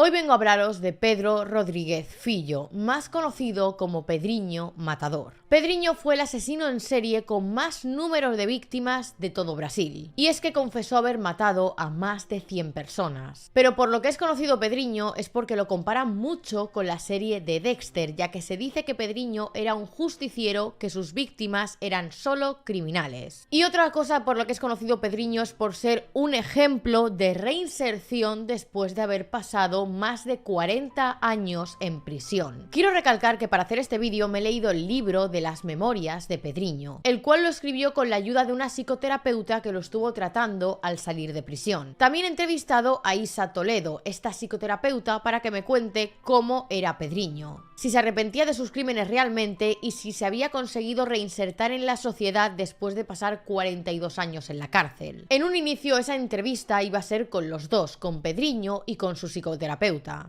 Hoy vengo a hablaros de Pedro Rodríguez Fillo, más conocido como Pedrinho Matador. Pedrinho fue el asesino en serie con más números de víctimas de todo Brasil. Y es que confesó haber matado a más de 100 personas. Pero por lo que es conocido Pedrinho es porque lo comparan mucho con la serie de Dexter, ya que se dice que Pedrinho era un justiciero, que sus víctimas eran solo criminales. Y otra cosa por lo que es conocido Pedrinho es por ser un ejemplo de reinserción después de haber pasado más de 40 años en prisión. Quiero recalcar que para hacer este vídeo me he leído el libro de las memorias de Pedrinho, el cual lo escribió con la ayuda de una psicoterapeuta que lo estuvo tratando al salir de prisión. También he entrevistado a Isa Toledo, esta psicoterapeuta, para que me cuente cómo era Pedrinho, si se arrepentía de sus crímenes realmente y si se había conseguido reinsertar en la sociedad después de pasar 42 años en la cárcel. En un inicio esa entrevista iba a ser con los dos, con Pedrinho y con su psicoterapeuta.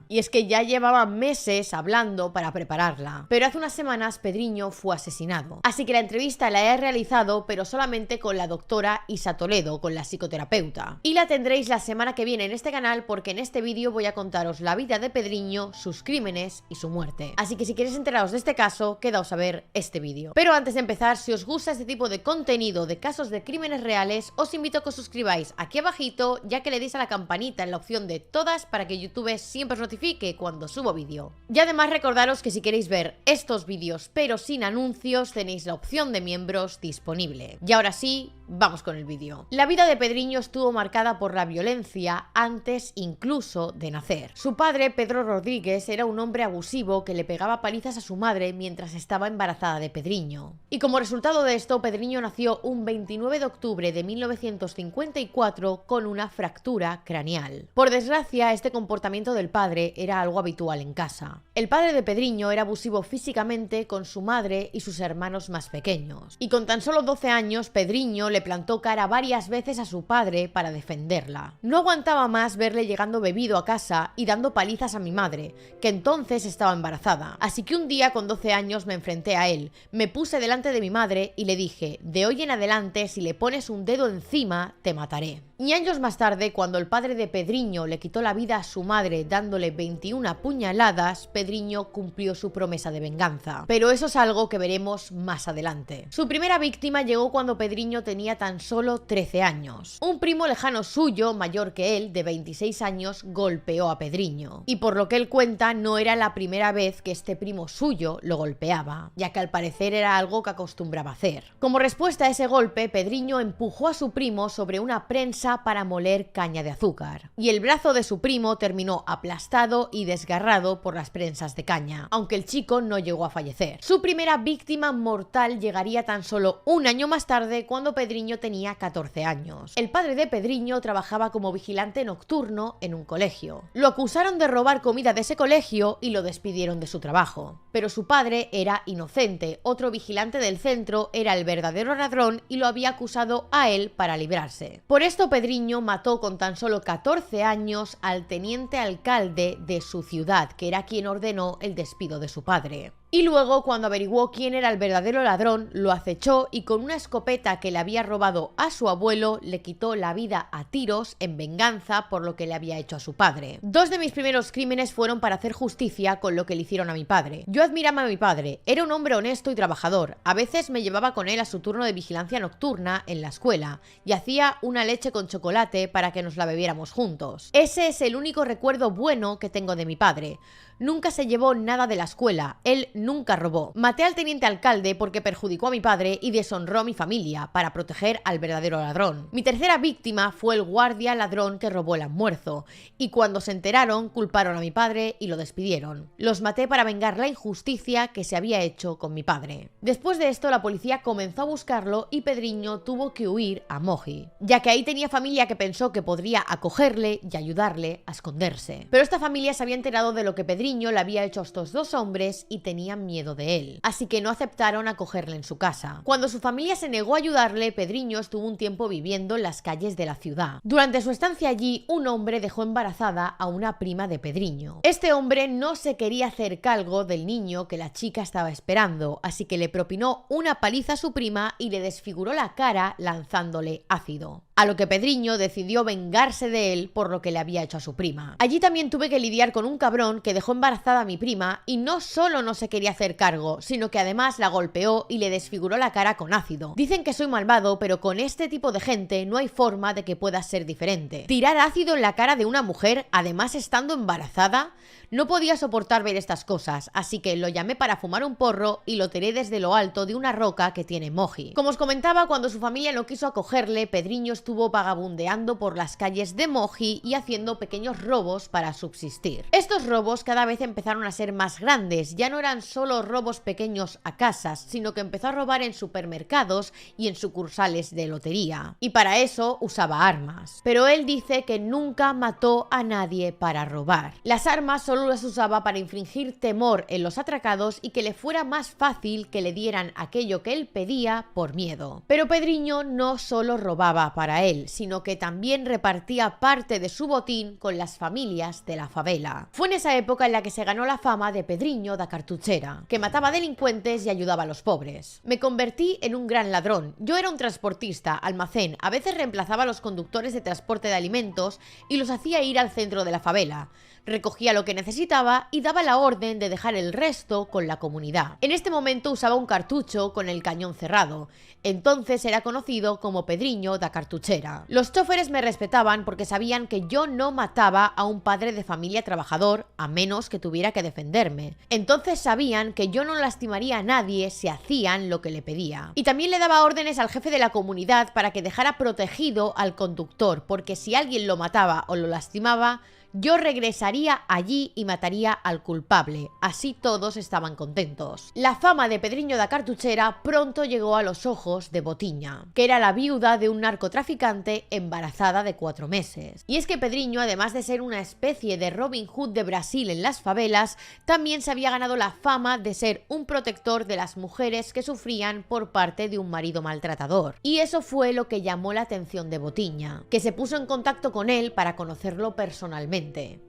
Y es que ya llevaban meses hablando para prepararla. Pero hace unas semanas Pedrinho fue asesinado. Así que la entrevista la he realizado, pero solamente con la doctora Isa Toledo, con la psicoterapeuta. Y la tendréis la semana que viene en este canal porque en este vídeo voy a contaros la vida de Pedrinho, sus crímenes y su muerte. Así que si queréis enteraros de este caso, quedaos a ver este vídeo. Pero antes de empezar, si os gusta este tipo de contenido de casos de crímenes reales, os invito a que os suscribáis aquí abajito, ya que le deis a la campanita en la opción de todas para que YouTube siempre os notifique cuando subo vídeo. Y además recordaros que si queréis ver estos vídeos pero sin anuncios, tenéis la opción de miembros disponible. Y ahora sí, vamos con el vídeo. La vida de Pedrinho estuvo marcada por la violencia antes incluso de nacer. Su padre, Pedro Rodríguez, era un hombre abusivo que le pegaba palizas a su madre mientras estaba embarazada de Pedrinho. Y como resultado de esto, Pedrinho nació un 29 de octubre de 1954 con una fractura craneal. Por desgracia, este comportamiento del padre era algo habitual en casa. El padre de Pedrinho era abusivo físicamente con su madre y sus hermanos más pequeños. Y con tan solo 12 años, Pedrinho le plantó cara varias veces a su padre para defenderla. No aguantaba más verle llegando bebido a casa y dando palizas a mi madre, que entonces estaba embarazada. Así que un día con 12 años me enfrenté a él, me puse delante de mi madre y le dije: de hoy en adelante, si le pones un dedo encima, te mataré. Y años más tarde, cuando el padre de Pedrinho le quitó la vida a su madre dándole 21 puñaladas, Pedrinho cumplió su promesa de venganza. Pero eso es algo que veremos más adelante. Su primera víctima llegó cuando Pedrinho tenía tan solo 13 años. Un primo lejano suyo, mayor que él, de 26 años, golpeó a Pedrinho. Y por lo que él cuenta, no era la primera vez que este primo suyo lo golpeaba, ya que al parecer era algo que acostumbraba hacer. Como respuesta a ese golpe, Pedrinho empujó a su primo sobre una prensa para moler caña de azúcar. Y el brazo de su primo terminó aplastado y desgarrado por las prensas de caña, aunque el chico no llegó a fallecer. Su primera víctima mortal llegaría tan solo un año más tarde, cuando Pedrinho tenía 14 años. El padre de Pedrinho trabajaba como vigilante nocturno en un colegio. Lo acusaron de robar comida de ese colegio y lo despidieron de su trabajo. Pero su padre era inocente, otro vigilante del centro era el verdadero ladrón y lo había acusado a él para librarse. Por esto Pedrinho mató con tan solo 14 años al teniente alcalde de su ciudad, que era quien ordenó el despido de su padre. Y luego, cuando averiguó quién era el verdadero ladrón, lo acechó y con una escopeta que le había robado a su abuelo, le quitó la vida a tiros en venganza por lo que le había hecho a su padre. Dos de mis primeros crímenes fueron para hacer justicia con lo que le hicieron a mi padre. Yo admiraba a mi padre, era un hombre honesto y trabajador. A veces me llevaba con él a su turno de vigilancia nocturna en la escuela y hacía una leche con chocolate para que nos la bebiéramos juntos. Ese es el único recuerdo bueno que tengo de mi padre. Nunca se llevó nada de la escuela, él nunca robó. Maté al teniente alcalde porque perjudicó a mi padre y deshonró a mi familia para proteger al verdadero ladrón. Mi tercera víctima fue el guardia ladrón que robó el almuerzo, y cuando se enteraron culparon a mi padre y lo despidieron. Los maté para vengar la injusticia que se había hecho con mi padre. Después de esto la policía comenzó a buscarlo y Pedrinho tuvo que huir a Mogi, ya que ahí tenía familia que pensó que podría acogerle y ayudarle a esconderse. Pero esta familia se había enterado de lo que Pedrinho Pedriño le había hecho a estos dos hombres y tenían miedo de él, así que no aceptaron acogerle en su casa. Cuando su familia se negó a ayudarle, Pedriño estuvo un tiempo viviendo en las calles de la ciudad. Durante su estancia allí, un hombre dejó embarazada a una prima de Pedriño. Este hombre no se quería hacer cargo del niño que la chica estaba esperando, así que le propinó una paliza a su prima y le desfiguró la cara lanzándole ácido. A lo que Pedriño decidió vengarse de él por lo que le había hecho a su prima. Allí también tuve que lidiar con un cabrón que dejó embarazada a mi prima y no solo no se quería hacer cargo, sino que además la golpeó y le desfiguró la cara con ácido. Dicen que soy malvado, pero con este tipo de gente no hay forma de que pueda ser diferente. Tirar ácido en la cara de una mujer, además estando embarazada, no podía soportar ver estas cosas, así que lo llamé para fumar un porro y lo tiré desde lo alto de una roca que tiene Moji. Como os comentaba, cuando su familia no quiso acogerle, Pedriño estuvo vagabundeando por las calles de Moji y haciendo pequeños robos para subsistir. Estos robos cada vez empezaron a ser más grandes, ya no eran solo robos pequeños a casas, sino que empezó a robar en supermercados y en sucursales de lotería. Y para eso usaba armas. Pero él dice que nunca mató a nadie para robar. Las armas solo las usaba para infligir temor en los atracados y que le fuera más fácil que le dieran aquello que él pedía por miedo. Pero Pedriño no solo robaba para él, sino que también repartía parte de su botín con las familias de la favela. Fue en esa época en la que se ganó la fama de Pedriño da Cartuchera, que mataba delincuentes y ayudaba a los pobres. Me convertí en un gran ladrón. Yo era un transportista, almacén, a veces reemplazaba a los conductores de transporte de alimentos y los hacía ir al centro de la favela. Recogía lo que necesitaba y daba la orden de dejar el resto con la comunidad. En este momento usaba un cartucho con el cañón cerrado. Entonces era conocido como Pedriño da Cartuchera. Los choferes me respetaban porque sabían que yo no mataba a un padre de familia trabajador a menos que tuviera que defenderme. Entonces sabían que yo no lastimaría a nadie si hacían lo que le pedía. Y también le daba órdenes al jefe de la comunidad para que dejara protegido al conductor, porque si alguien lo mataba o lo lastimaba, yo regresaría allí y mataría al culpable. Así todos estaban contentos. La fama de Pedriño da Cartuchera pronto llegó a los ojos de Botiña, que era la viuda de un narcotraficante embarazada de 4 meses. Y es que Pedriño, además de ser una especie de Robin Hood de Brasil en las favelas, también se había ganado la fama de ser un protector de las mujeres que sufrían por parte de un marido maltratador. Y eso fue lo que llamó la atención de Botiña, que se puso en contacto con él para conocerlo personalmente.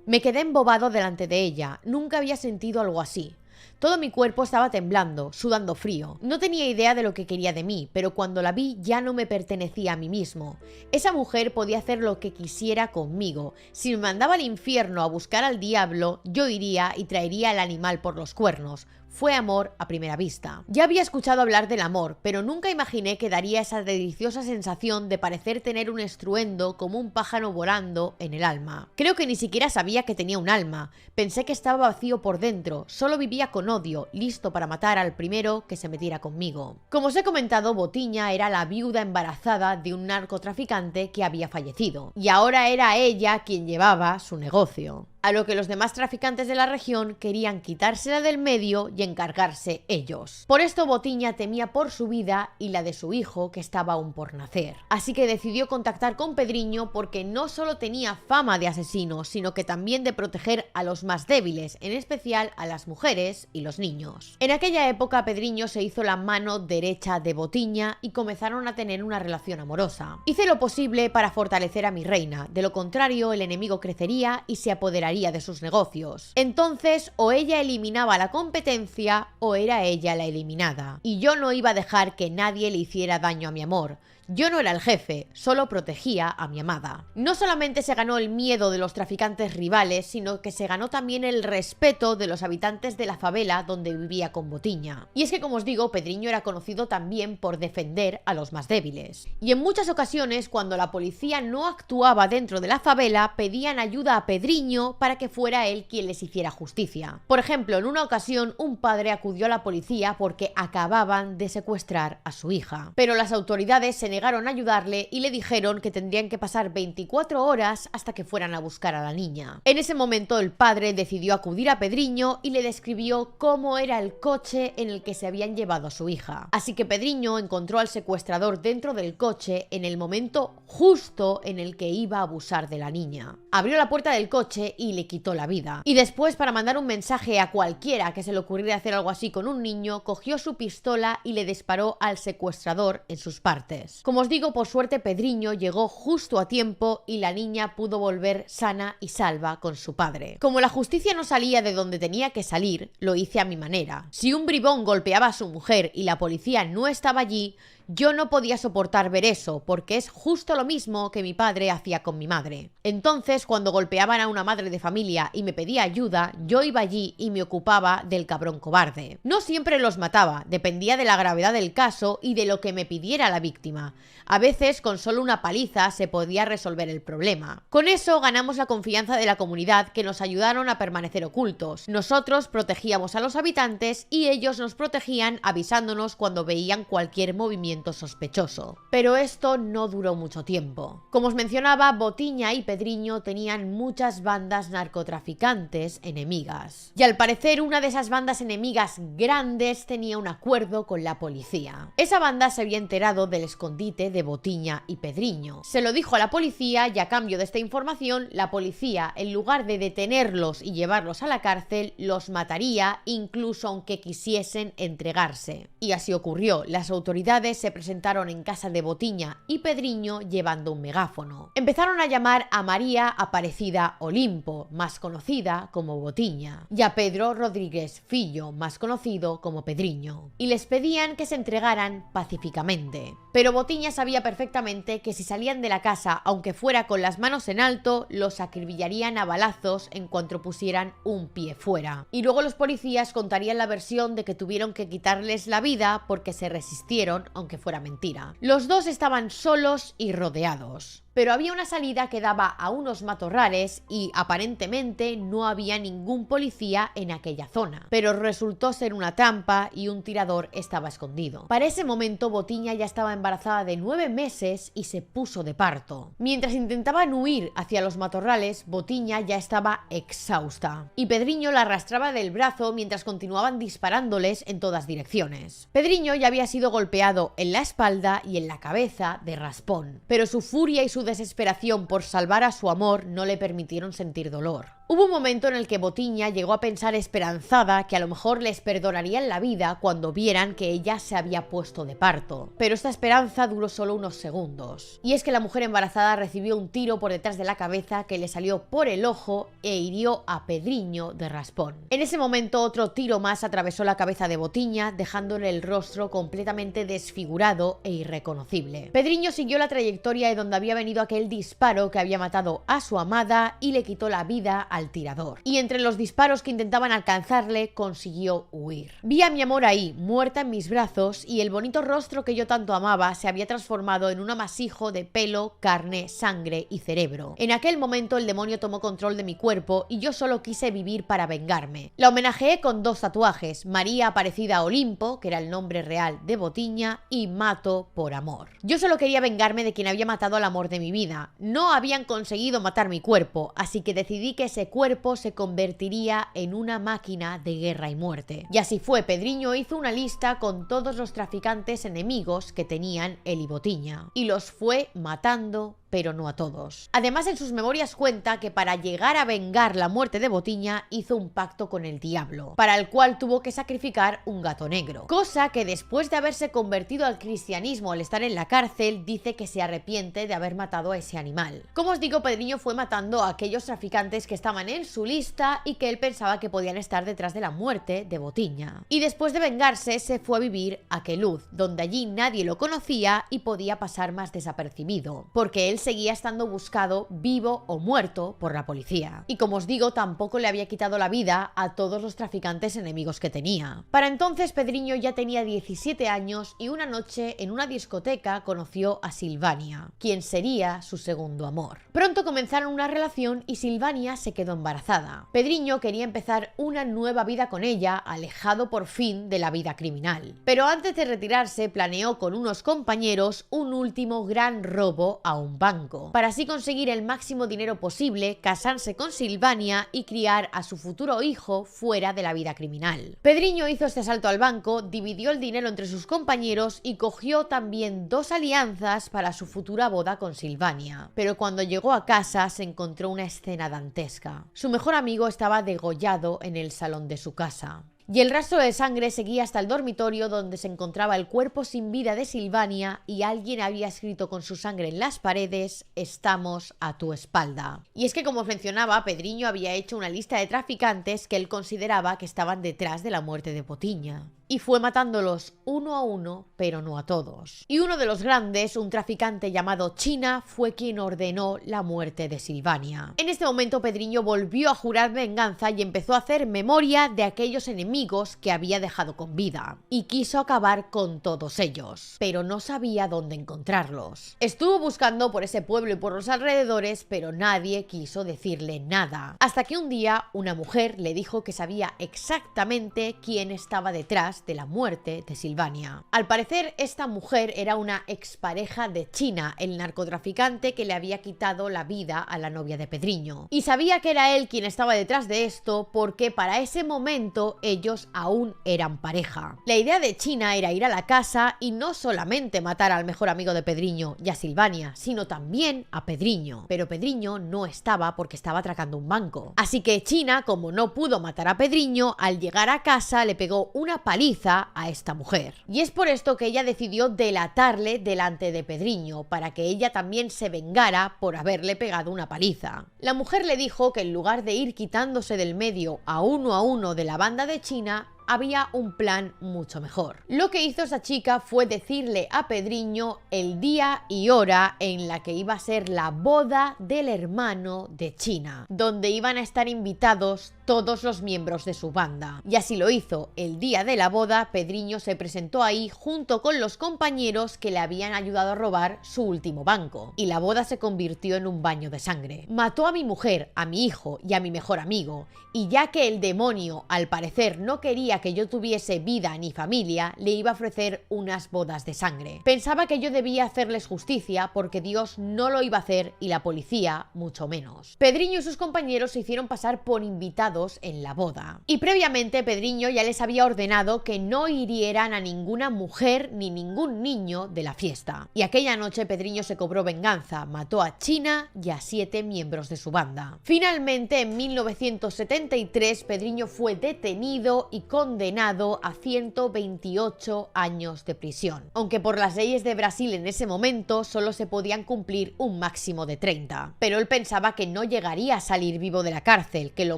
Me quedé embobado delante de ella, nunca había sentido algo así. Todo mi cuerpo estaba temblando, sudando frío. No tenía idea de lo que quería de mí, pero cuando la vi ya no me pertenecía a mí mismo. Esa mujer podía hacer lo que quisiera conmigo. Si me mandaba al infierno a buscar al diablo, yo iría y traería al animal por los cuernos. Fue amor a primera vista. Ya había escuchado hablar del amor, pero nunca imaginé que daría esa deliciosa sensación de parecer tener un estruendo como un pájaro volando en el alma. Creo que ni siquiera sabía que tenía un alma. Pensé que estaba vacío por dentro, solo vivía con odio, listo para matar al primero que se metiera conmigo. Como os he comentado, Botiña era la viuda embarazada de un narcotraficante que había fallecido, y ahora era ella quien llevaba su negocio. A lo que los demás traficantes de la región querían quitársela del medio y encargarse ellos. Por esto Botiña temía por su vida y la de su hijo, que estaba aún por nacer. Así que decidió contactar con Pedriño porque no solo tenía fama de asesino, sino que también de proteger a los más débiles, en especial a las mujeres y los niños. En aquella época Pedriño se hizo la mano derecha de Botiña y comenzaron a tener una relación amorosa. Hice lo posible para fortalecer a mi reina, de lo contrario el enemigo crecería y se apoderaría de sus negocios. Entonces o ella eliminaba la competencia o era ella la eliminada. Y yo no iba a dejar que nadie le hiciera daño a mi amor. Yo no era el jefe, solo protegía a mi amada. No solamente se ganó el miedo de los traficantes rivales, sino que se ganó también el respeto de los habitantes de la favela donde vivía con Botiña. Y es que, como os digo, Pedriño era conocido también por defender a los más débiles. Y en muchas ocasiones, cuando la policía no actuaba dentro de la favela, pedían ayuda a Pedriño para que fuera él quien les hiciera justicia. Por ejemplo, en una ocasión, un padre acudió a la policía porque acababan de secuestrar a su hija. Pero las autoridades se negaron a ayudarle y le dijeron que tendrían que pasar 24 horas hasta que fueran a buscar a la niña. En ese momento el padre decidió acudir a Pedriño y le describió cómo era el coche en el que se habían llevado a su hija. Así que Pedriño encontró al secuestrador dentro del coche en el momento justo en el que iba a abusar de la niña. Abrió la puerta del coche y le quitó la vida. Y después, para mandar un mensaje a cualquiera que se le ocurriera hacer algo así con un niño, cogió su pistola y le disparó al secuestrador en sus partes. Como os digo, por suerte Pedriño llegó justo a tiempo y la niña pudo volver sana y salva con su padre. Como la justicia no salía de donde tenía que salir, lo hice a mi manera. Si un bribón golpeaba a su mujer y la policía no estaba allí, yo no podía soportar ver eso, porque es justo lo mismo que mi padre hacía con mi madre. Entonces, cuando golpeaban a una madre de familia y me pedía ayuda, yo iba allí y me ocupaba del cabrón cobarde. No siempre los mataba, dependía de la gravedad del caso y de lo que me pidiera la víctima. A veces, con solo una paliza se podía resolver el problema. Con eso ganamos la confianza de la comunidad, que nos ayudaron a permanecer ocultos. Nosotros protegíamos a los habitantes y ellos nos protegían avisándonos cuando veían cualquier movimiento sospechoso. Pero esto no duró mucho tiempo. Como os mencionaba, Botiña y Pedriño tenían muchas bandas narcotraficantes enemigas. Y al parecer una de esas bandas enemigas grandes tenía un acuerdo con la policía. Esa banda se había enterado del escondite de Botiña y Pedriño. Se lo dijo a la policía y a cambio de esta información, la policía, en lugar de detenerlos y llevarlos a la cárcel, los mataría incluso aunque quisiesen entregarse. Y así ocurrió. Las autoridades se presentaron en casa de Botiña y Pedriño llevando un megáfono. Empezaron a llamar a María Aparecida Olimpo, más conocida como Botiña, y a Pedro Rodríguez Fillo, más conocido como Pedriño, y les pedían que se entregaran pacíficamente. Pero Botiña sabía perfectamente que si salían de la casa, aunque fuera con las manos en alto, los acribillarían a balazos en cuanto pusieran un pie fuera. Y luego los policías contarían la versión de que tuvieron que quitarles la vida porque se resistieron, aunque fuera mentira. Los dos estaban solos y rodeados. Pero había una salida que daba a unos matorrales y aparentemente no había ningún policía en aquella zona. Pero resultó ser una trampa y un tirador estaba escondido. Para ese momento Botiña ya estaba embarazada de 9 meses y se puso de parto. Mientras intentaban huir hacia los matorrales, Botiña ya estaba exhausta. Y Pedriño la arrastraba del brazo mientras continuaban disparándoles en todas direcciones. Pedriño ya había sido golpeado en la espalda y en la cabeza de raspón. Pero su furia y su desesperación por salvar a su amor no le permitieron sentir dolor. Hubo un momento en el que Botiña llegó a pensar esperanzada que a lo mejor les perdonarían la vida cuando vieran que ella se había puesto de parto. Pero esta esperanza duró solo unos segundos. Y es que la mujer embarazada recibió un tiro por detrás de la cabeza que le salió por el ojo e hirió a Pedriño de raspón. En ese momento otro tiro más atravesó la cabeza de Botiña, dejándole el rostro completamente desfigurado e irreconocible. Pedriño siguió la trayectoria de donde había venido aquel disparo que había matado a su amada y le quitó la vida al tirador. Y entre los disparos que intentaban alcanzarle, consiguió huir. Vi a mi amor ahí, muerta en mis brazos, y el bonito rostro que yo tanto amaba se había transformado en un amasijo de pelo, carne, sangre y cerebro. En aquel momento el demonio tomó control de mi cuerpo y yo solo quise vivir para vengarme. La homenajeé con 2 tatuajes, María Aparecida Olimpo, que era el nombre real de Botiña, y Mato por amor. Yo solo quería vengarme de quien había matado al amor de mi vida. No habían conseguido matar mi cuerpo, así que decidí que ese cuerpo se convertiría en una máquina de guerra y muerte. Y así fue. Pedriño hizo una lista con todos los traficantes enemigos que tenían él y Botiña, y los fue matando, pero no a todos. Además, en sus memorias cuenta que para llegar a vengar la muerte de Botiña hizo un pacto con el diablo, para el cual tuvo que sacrificar un gato negro, cosa que después de haberse convertido al cristianismo al estar en la cárcel, dice que se arrepiente de haber matado a ese animal. Como os digo, Pedriño fue matando a aquellos traficantes que estaban en su lista y que él pensaba que podían estar detrás de la muerte de Botiña. Y después de vengarse, se fue a vivir a Queluz, donde allí nadie lo conocía y podía pasar más desapercibido, porque él seguía estando buscado vivo o muerto por la policía. Y como os digo, tampoco le había quitado la vida a todos los traficantes enemigos que tenía. Para entonces Pedriño ya tenía 17 años y una noche en una discoteca conoció a Silvania, quien sería su segundo amor. Pronto comenzaron una relación y Silvania se quedó embarazada. Pedriño quería empezar una nueva vida con ella, alejado por fin de la vida criminal. Pero antes de retirarse planeó con unos compañeros un último gran robo a un banco, para así conseguir el máximo dinero posible, casarse con Silvania y criar a su futuro hijo fuera de la vida criminal. Pedriño hizo este asalto al banco, dividió el dinero entre sus compañeros y cogió también 2 alianzas para su futura boda con Silvania. Pero cuando llegó a casa se encontró una escena dantesca. Su mejor amigo estaba degollado en el salón de su casa. Y el rastro de sangre seguía hasta el dormitorio donde se encontraba el cuerpo sin vida de Silvania y alguien había escrito con su sangre en las paredes: "Estamos a tu espalda". Y es que, como os mencionaba, Pedriño había hecho una lista de traficantes que él consideraba que estaban detrás de la muerte de Potiña. Y fue matándolos uno a uno, pero no a todos. Y uno de los grandes, un traficante llamado China, fue quien ordenó la muerte de Silvania. En este momento Pedriño volvió a jurar venganza y empezó a hacer memoria de aquellos enemigos que había dejado con vida. Y quiso acabar con todos ellos, pero no sabía dónde encontrarlos. Estuvo buscando por ese pueblo y por los alrededores, pero nadie quiso decirle nada. Hasta que un día una mujer le dijo que sabía exactamente quién estaba detrás de la muerte de Silvania. Al parecer, esta mujer era una expareja de China, el narcotraficante que le había quitado la vida a la novia de Pedriño. Y sabía que era él quien estaba detrás de esto porque para ese momento ellos aún eran pareja. La idea de China era ir a la casa y no solamente matar al mejor amigo de Pedriño y a Silvania, sino también a Pedriño. Pero Pedriño no estaba porque estaba atracando un banco. Así que China, como no pudo matar a Pedriño, al llegar a casa le pegó una paliza a esta mujer. Y es por esto que ella decidió delatarle delante de Pedriño, para que ella también se vengara por haberle pegado una paliza. La mujer le dijo que en lugar de ir quitándose del medio a uno de la banda de China, había un plan mucho mejor. Lo que hizo esa chica fue decirle a Pedriño el día y hora en la que iba a ser la boda del hermano de China, donde iban a estar invitados todos los miembros de su banda. Y así lo hizo. El día de la boda, Pedriño se presentó ahí junto con los compañeros que le habían ayudado a robar su último banco. Y la boda se convirtió en un baño de sangre. Mató a mi mujer, a mi hijo y a mi mejor amigo. Y ya que el demonio, al parecer, no quería que yo tuviese vida ni familia, le iba a ofrecer unas bodas de sangre. Pensaba que yo debía hacerles justicia porque Dios no lo iba a hacer y la policía mucho menos. Pedriño y sus compañeros se hicieron pasar por invitados en la boda. Y previamente Pedriño ya les había ordenado que no hirieran a ninguna mujer ni ningún niño de la fiesta. Y aquella noche Pedriño se cobró venganza, mató a China y a 7 miembros de su banda. Finalmente, en 1973, Pedriño fue detenido y condenado a 128 años de prisión, aunque por las leyes de Brasil en ese momento solo se podían cumplir un máximo de 30. Pero él pensaba que no llegaría a salir vivo de la cárcel, que lo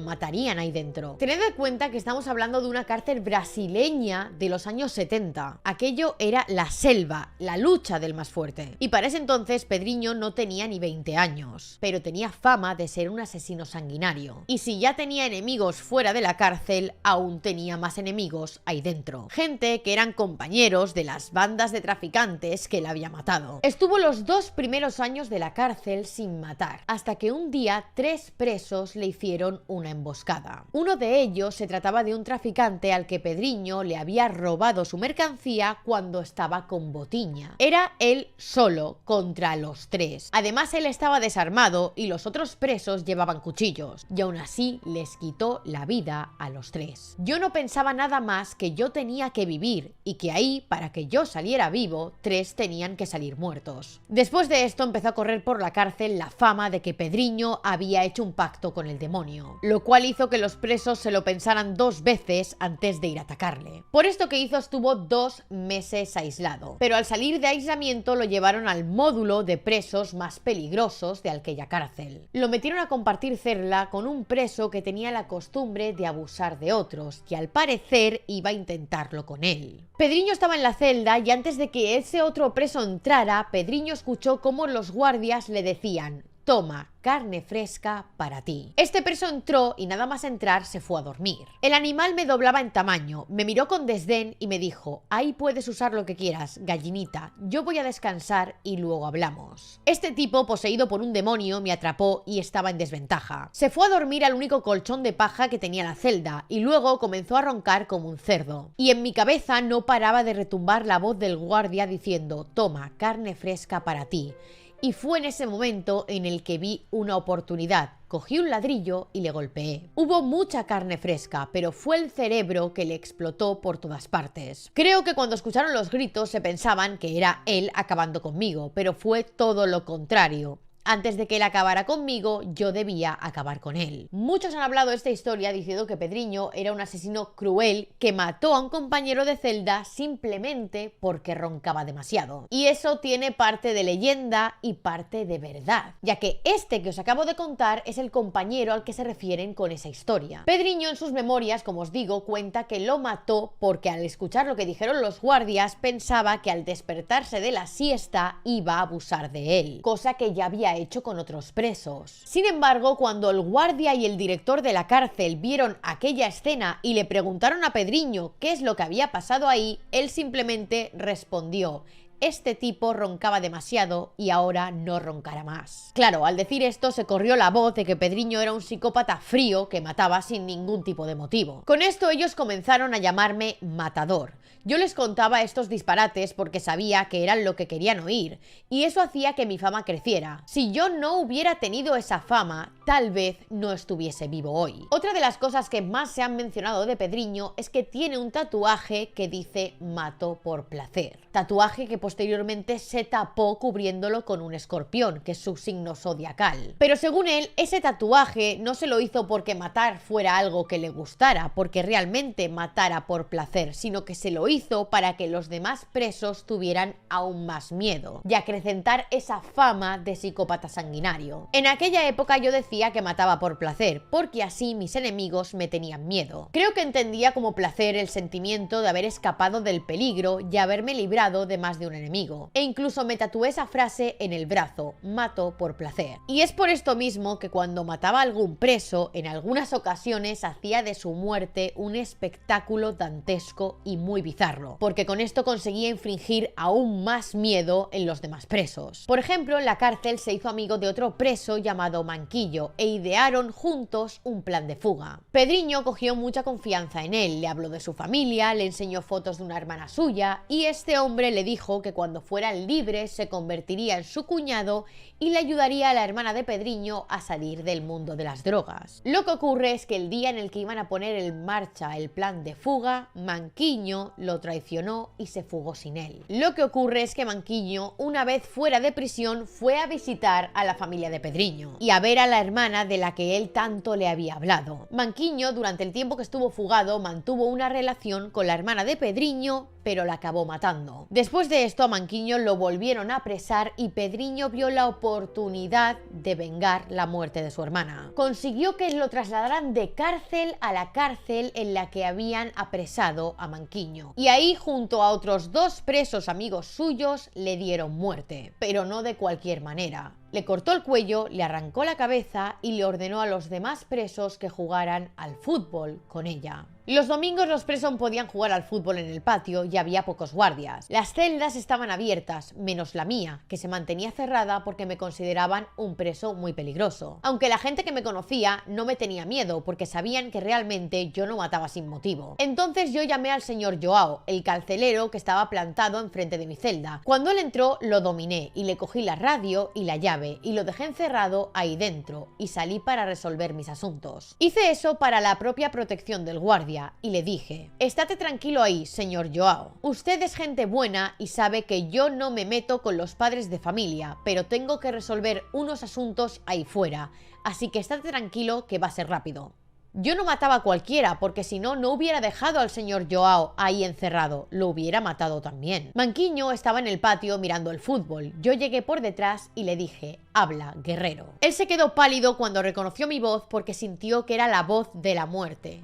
matarían ahí dentro. Tened en cuenta que estamos hablando de una cárcel brasileña de los años 70. Aquello era la selva, la lucha del más fuerte. Y para ese entonces Pedriño no tenía ni 20 años, pero tenía fama de ser un asesino sanguinario. Y si ya tenía enemigos fuera de la cárcel, aún tenía más enemigos ahí dentro. Gente que eran compañeros de las bandas de traficantes que le había matado. Estuvo los 2 primeros años de la cárcel sin matar, hasta que un día 3 presos le hicieron una emboscada. Uno de ellos se trataba de un traficante al que Pedriño le había robado su mercancía cuando estaba con Potiña. Era él solo contra los 3. Además, él estaba desarmado y los otros presos llevaban cuchillos, y aún así les quitó la vida a los 3. Yo no pensaba nada más que yo tenía que vivir y que ahí, para que yo saliera vivo, 3 tenían que salir muertos. Después de esto empezó a correr por la cárcel la fama de que Pedriño había hecho un pacto con el demonio, lo cual hizo hizo que los presos se lo pensaran 2 veces antes de ir a atacarle. Por esto que hizo estuvo 2 meses aislado, pero al salir de aislamiento lo llevaron al módulo de presos más peligrosos de aquella cárcel. Lo metieron a compartir celda con un preso que tenía la costumbre de abusar de otros y al parecer iba a intentarlo con él. Pedriño estaba en la celda y antes de que ese otro preso entrara, Pedriño escuchó cómo los guardias le decían: toma, carne fresca para ti. Este preso entró y nada más entrar se fue a dormir. El animal me doblaba en tamaño, me miró con desdén y me dijo: ahí puedes usar lo que quieras, gallinita, yo voy a descansar y luego hablamos. Este tipo, poseído por un demonio, me atrapó y estaba en desventaja. Se fue a dormir al único colchón de paja que tenía la celda y luego comenzó a roncar como un cerdo. Y en mi cabeza no paraba de retumbar la voz del guardia diciendo: toma, carne fresca para ti. Y fue en ese momento en el que vi una oportunidad. Cogí un ladrillo y le golpeé. Hubo mucha carne fresca, pero fue el cerebro que le explotó por todas partes. Creo que cuando escucharon los gritos se pensaban que era él acabando conmigo, pero fue todo lo contrario. Antes de que él acabara conmigo, yo debía acabar con él. Muchos han hablado de esta historia diciendo que Pedriño era un asesino cruel que mató a un compañero de celda simplemente porque roncaba demasiado. Y eso tiene parte de leyenda y parte de verdad, ya que este que os acabo de contar es el compañero al que se refieren con esa historia. Pedriño en sus memorias, como os digo, cuenta que lo mató porque al escuchar lo que dijeron los guardias pensaba que al despertarse de la siesta iba a abusar de él, cosa que ya había hecho con otros presos. Sin embargo, cuando el guardia y el director de la cárcel vieron aquella escena y le preguntaron a Pedriño qué es lo que había pasado ahí, él simplemente respondió: este tipo roncaba demasiado y ahora no roncará más. Claro, al decir esto se corrió la voz de que Pedriño era un psicópata frío que mataba sin ningún tipo de motivo. Con esto ellos comenzaron a llamarme Matador. Yo les contaba estos disparates porque sabía que eran lo que querían oír, y eso hacía que mi fama creciera. Si yo no hubiera tenido esa fama, tal vez no estuviese vivo hoy. Otra de las cosas que más se han mencionado de Pedriño es que tiene un tatuaje que dice "mato por placer". Tatuaje que posteriormente se tapó cubriéndolo con un escorpión, que es su signo zodiacal. Pero según él, ese tatuaje no se lo hizo porque matar fuera algo que le gustara, porque realmente matara por placer, sino que se lo hizo para que los demás presos tuvieran aún más miedo y acrecentar esa fama de psicópata sanguinario. En aquella época yo decía que mataba por placer, porque así mis enemigos me tenían miedo. Creo que entendía como placer el sentimiento de haber escapado del peligro y haberme librado de más de un enemigo. E incluso me tatué esa frase en el brazo: mato por placer. Y es por esto mismo que cuando mataba a algún preso, en algunas ocasiones hacía de su muerte un espectáculo dantesco y muy bizarro, porque con esto conseguía infligir aún más miedo en los demás presos. Por ejemplo, en la cárcel se hizo amigo de otro preso llamado Manquillo e idearon juntos un plan de fuga. Pedriño cogió mucha confianza en él, le habló de su familia, le enseñó fotos de una hermana suya y este hombre le dijo que cuando fueran libres se convertiría en su cuñado y le ayudaría a la hermana de Pedriño a salir del mundo de las drogas. Lo que ocurre es que el día en el que iban a poner en marcha el plan de fuga, Manquiño lo traicionó y se fugó sin él. Lo que ocurre es que Manquiño, una vez fuera de prisión, fue a visitar a la familia de Pedriño y a ver a la hermana de la que él tanto le había hablado. Manquiño, durante el tiempo que estuvo fugado, mantuvo una relación con la hermana de Pedriño, pero la acabó matando. Después de esto, a Manquiño lo volvieron a apresar y Pedriño vio la oportunidad de vengar la muerte de su hermana. Consiguió que lo trasladaran de cárcel a la cárcel en la que habían apresado a Manquiño. Y ahí, junto a otros 2 presos amigos suyos, le dieron muerte. Pero no de cualquier manera. Le cortó el cuello, le arrancó la cabeza y le ordenó a los demás presos que jugaran al fútbol con ella. Los domingos los presos podían jugar al fútbol en el patio y había pocos guardias. Las celdas estaban abiertas, menos la mía, que se mantenía cerrada porque me consideraban un preso muy peligroso. Aunque la gente que me conocía no me tenía miedo porque sabían que realmente yo no mataba sin motivo. Entonces yo llamé al señor Joao, el carcelero que estaba plantado enfrente de mi celda. Cuando él entró lo dominé y le cogí la radio y la llave y lo dejé encerrado ahí dentro y salí para resolver mis asuntos. Hice eso para la propia protección del guardia y le dije: estate tranquilo ahí, señor Joao. Usted es gente buena y sabe que yo no me meto con los padres de familia, pero tengo que resolver unos asuntos ahí fuera, así que estate tranquilo que va a ser rápido. Yo no mataba a cualquiera, porque si no, no hubiera dejado al señor Joao ahí encerrado, lo hubiera matado también. Manquiño estaba en el patio mirando el fútbol. Yo llegué por detrás y le dije: habla, guerrero. Él se quedó pálido cuando reconoció mi voz porque sintió que era la voz de la muerte.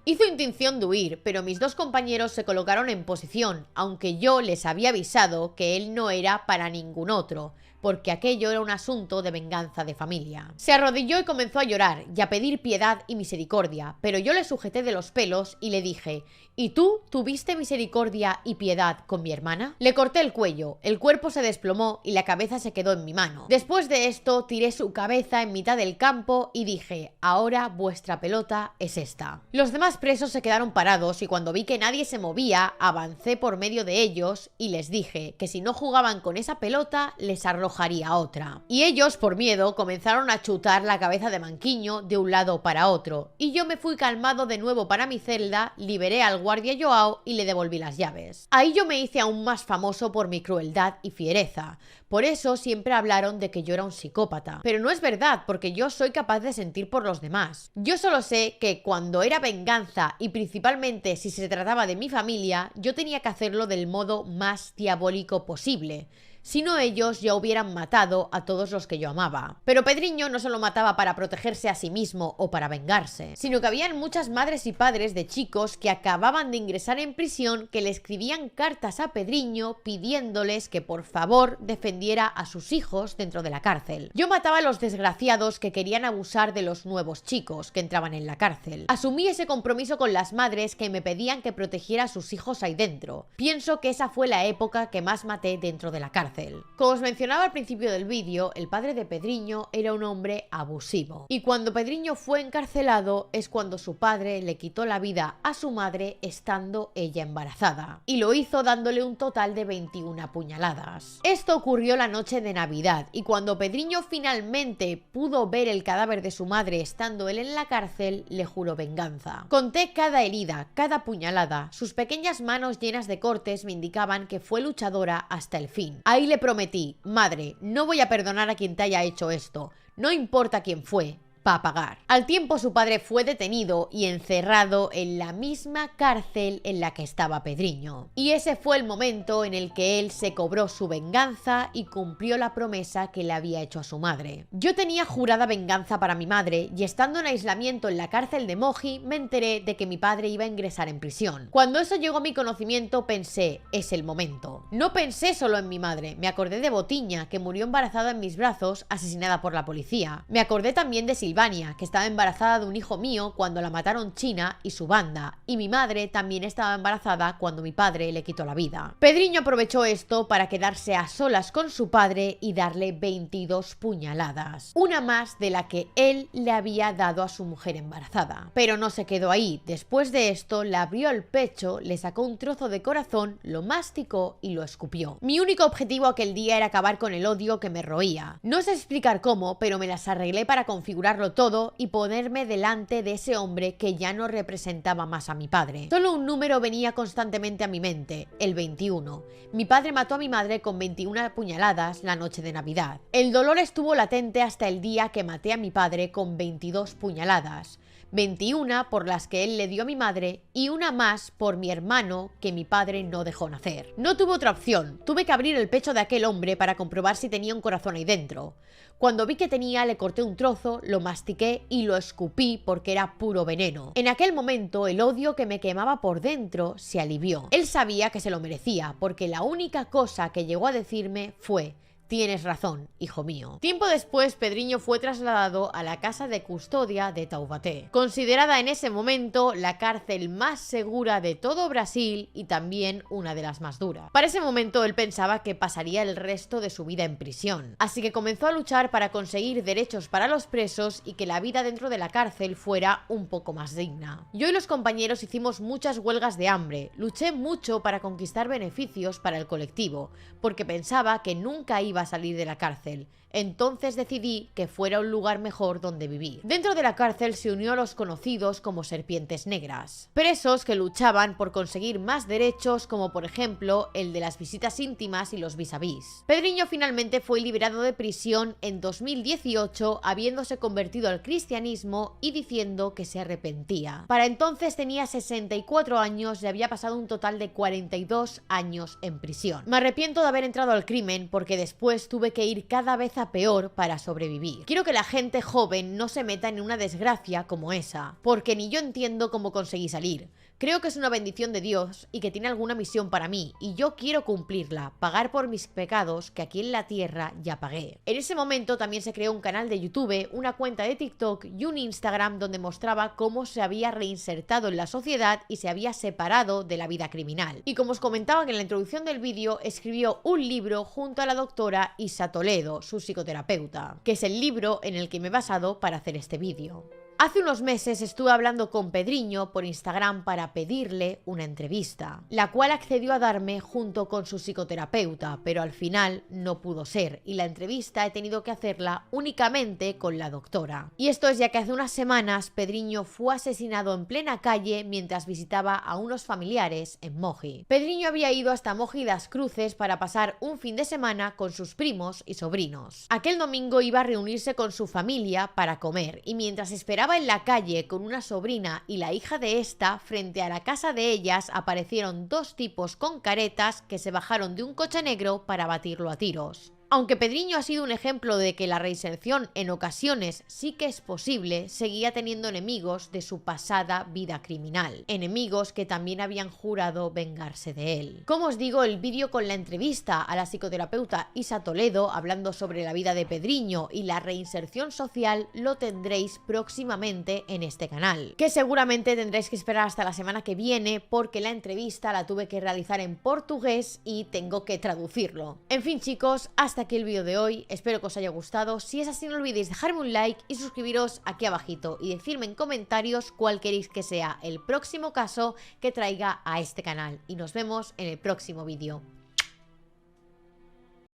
Hizo intención de huir, pero mis dos compañeros se colocaron en posición, aunque yo les había avisado que él no era para ningún otro, porque aquello era un asunto de venganza de familia. Se arrodilló y comenzó a llorar y a pedir piedad y misericordia, pero yo le sujeté de los pelos y le dije: ¿y tú tuviste misericordia y piedad con mi hermana? Le corté el cuello, el cuerpo se desplomó y la cabeza se quedó en mi mano. Después de esto tiré su cabeza en mitad del campo y dije: ahora vuestra pelota es esta. Los demás presos se quedaron parados y cuando vi que nadie se movía, avancé por medio de ellos y les dije que si no jugaban con esa pelota les arrojaría otra. Y ellos, por miedo, comenzaron a chutar la cabeza de Manquiño de un lado para otro, y yo me fui calmado de nuevo para mi celda, liberé al guardia Joao y le devolví las llaves. Ahí yo me hice aún más famoso por mi crueldad y fiereza. Por eso siempre hablaron de que yo era un psicópata. Pero no es verdad, porque yo soy capaz de sentir por los demás. Yo solo sé que cuando era venganza, y principalmente si se trataba de mi familia, yo tenía que hacerlo del modo más diabólico posible. Si no, ellos ya hubieran matado a todos los que yo amaba. Pero Pedriño no solo mataba para protegerse a sí mismo o para vengarse, sino que habían muchas madres y padres de chicos que acababan de ingresar en prisión que le escribían cartas a Pedriño pidiéndoles que por favor defendiera a sus hijos dentro de la cárcel. Yo mataba a los desgraciados que querían abusar de los nuevos chicos que entraban en la cárcel. Asumí ese compromiso con las madres que me pedían que protegiera a sus hijos ahí dentro. Pienso que esa fue la época que más maté dentro de la cárcel. Como os mencionaba al principio del vídeo, el padre de Pedriño era un hombre abusivo. Y cuando Pedriño fue encarcelado es cuando su padre le quitó la vida a su madre estando ella embarazada. Y lo hizo dándole un total de 21 puñaladas. Esto ocurrió la noche de Navidad y cuando Pedriño finalmente pudo ver el cadáver de su madre estando él en la cárcel, le juró venganza. Conté cada herida, cada puñalada. Sus pequeñas manos llenas de cortes me indicaban que fue luchadora hasta el fin. Ahí le prometí: madre, no voy a perdonar a quien te haya hecho esto, no importa quién fue, va a pagar. Al tiempo su padre fue detenido y encerrado en la misma cárcel en la que estaba Pedriño. Y ese fue el momento en el que él se cobró su venganza y cumplió la promesa que le había hecho a su madre. Yo tenía jurada venganza para mi madre y estando en aislamiento en la cárcel de Moji me enteré de que mi padre iba a ingresar en prisión. Cuando eso llegó a mi conocimiento pensé: es el momento. No pensé solo en mi madre, me acordé de Botiña, que murió embarazada en mis brazos, asesinada por la policía. Me acordé también de Silvania, que estaba embarazada de un hijo mío cuando la mataron China y su banda, y mi madre también estaba embarazada cuando mi padre le quitó la vida. Pedriño aprovechó esto para quedarse a solas con su padre y darle 22 puñaladas, una más de la que él le había dado a su mujer embarazada. Pero no se quedó ahí. Después de esto le abrió el pecho, le sacó un trozo de corazón, lo masticó y lo escupió. Mi único objetivo aquel día era acabar con el odio que me roía. No sé explicar cómo, pero me las arreglé para configurarlo todo y ponerme delante de ese hombre que ya no representaba más a mi padre. Solo un número venía constantemente a mi mente: el 21. Mi padre mató a mi madre con 21 puñaladas la noche de Navidad. El dolor estuvo latente hasta el día que maté a mi padre con 22 puñaladas. 21 por las que él le dio a mi madre y una más por mi hermano que mi padre no dejó nacer. No tuve otra opción, tuve que abrir el pecho de aquel hombre para comprobar si tenía un corazón ahí dentro. Cuando vi que tenía, le corté un trozo, lo mastiqué y lo escupí porque era puro veneno. En aquel momento el odio que me quemaba por dentro se alivió. Él sabía que se lo merecía porque la única cosa que llegó a decirme fue: tienes razón, hijo mío. Tiempo después, Pedriño fue trasladado a la casa de custodia de Taubaté, considerada en ese momento la cárcel más segura de todo Brasil y también una de las más duras. Para ese momento él pensaba que pasaría el resto de su vida en prisión, así que comenzó a luchar para conseguir derechos para los presos y que la vida dentro de la cárcel fuera un poco más digna. Yo y los compañeros hicimos muchas huelgas de hambre, luché mucho para conquistar beneficios para el colectivo, porque pensaba que nunca iba a salir de la cárcel. Entonces decidí que fuera un lugar mejor donde vivir. Dentro de la cárcel se unió a los conocidos como serpientes negras, presos que luchaban por conseguir más derechos, como por ejemplo el de las visitas íntimas y los vis a vis. Pedriño finalmente fue liberado de prisión en 2018, habiéndose convertido al cristianismo y diciendo que se arrepentía. Para entonces tenía 64 años y había pasado un total de 42 años en prisión. Me arrepiento de haber entrado al crimen porque después tuve que ir cada vez a peor para sobrevivir. Quiero que la gente joven no se meta en una desgracia como esa, porque ni yo entiendo cómo conseguí salir. Creo que es una bendición de Dios y que tiene alguna misión para mí, y yo quiero cumplirla, pagar por mis pecados que aquí en la tierra ya pagué. En ese momento también se creó un canal de YouTube, una cuenta de TikTok y un Instagram donde mostraba cómo se había reinsertado en la sociedad y se había separado de la vida criminal. Y como os comentaba en la introducción del vídeo, escribió un libro junto a la doctora Isa Toledo, su psicoterapeuta, que es el libro en el que me he basado para hacer este vídeo. Hace unos meses estuve hablando con Pedriño por Instagram para pedirle una entrevista, la cual accedió a darme junto con su psicoterapeuta, pero al final no pudo ser y la entrevista he tenido que hacerla únicamente con la doctora. Y esto es ya que hace unas semanas Pedriño fue asesinado en plena calle mientras visitaba a unos familiares en Moji. Pedriño había ido hasta Moji das Cruces para pasar un fin de semana con sus primos y sobrinos. Aquel domingo iba a reunirse con su familia para comer y mientras esperaba en la calle con una sobrina y la hija de esta, frente a la casa de ellas aparecieron dos tipos con caretas que se bajaron de un coche negro para batirlo a tiros. Aunque Pedriño ha sido un ejemplo de que la reinserción en ocasiones sí que es posible, seguía teniendo enemigos de su pasada vida criminal, enemigos que también habían jurado vengarse de él. Como os digo, el vídeo con la entrevista a la psicoterapeuta Isa Toledo hablando sobre la vida de Pedriño y la reinserción social lo tendréis próximamente en este canal, que seguramente tendréis que esperar hasta la semana que viene porque la entrevista la tuve que realizar en portugués y tengo que traducirlo. En fin, chicos, hasta aquí el vídeo de hoy, espero que os haya gustado. Si es así, no olvidéis dejarme un like y suscribiros aquí abajito y decirme en comentarios cuál queréis que sea el próximo caso que traiga a este canal, y nos vemos en el próximo vídeo.